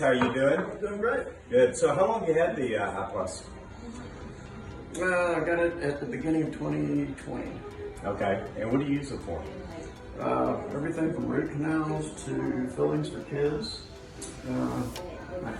How are you doing? Doing great. Good. So how long have you had the I Plus? I got it at the beginning of 2020. Okay. And what do you use it for? Everything from root canals to fillings for kids. My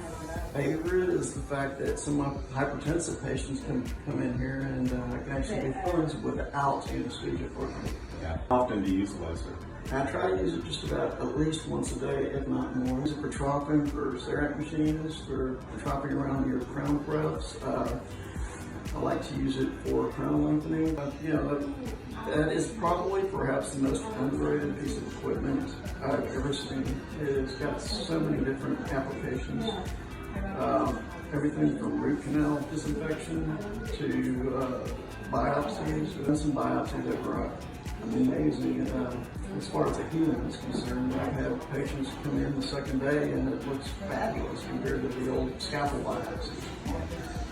favorite is the fact that some of my hypertensive patients can come in here and can actually do fillings without anesthesia for them. Yeah. How often do you use the laser? I try to use it just about at least once a day, if not more. Use it for troughing, for CERAC machines, for troughing around your crown prefs. I like to use it for crown lengthening. That is probably perhaps the most underrated piece of equipment I've ever seen. It's got so many different applications. Everything from root canal disinfection to biopsies. We've done some biopsies that were amazing. As far as the healing is concerned, I've had patients come in the second day and it looks fabulous compared to the old scalpel biopsies.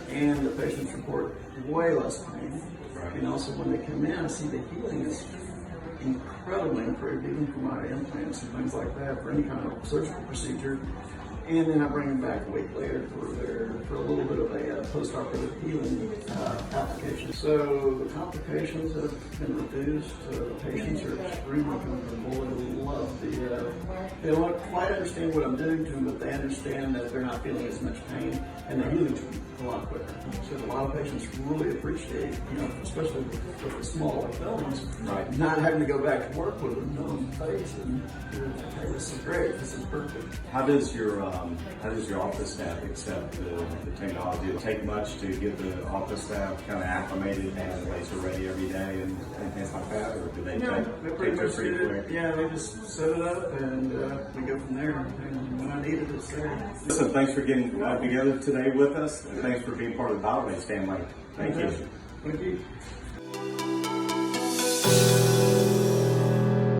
And the patients report way less pain. And also when they come in, I see the healing is incredibly improved, even for my implants and things like that, for any kind of surgical procedure. And then I bring them back a week later for a little bit of a post-operative healing application. So the complications have been reduced. The patients are extremely comfortable. They love they don't quite understand what I'm doing to them, but they understand that they're not feeling as much pain, and the healing's a lot quicker. So a lot of patients really appreciate, especially with the small fillings, not having to go back to work with them, knowing the face, and hey, this is great, this is perfect. How does your office staff accept the technology? Did it take much to get the office staff kind of acclimated and laser ready every day and things like that, or do they take pretty it pretty quick? Yeah, they just set it up and we go from there. And when I need it, it's there. Listen, thanks for getting together today with us, and thanks for being part of the BIOLASE family. Thank you. Thank you.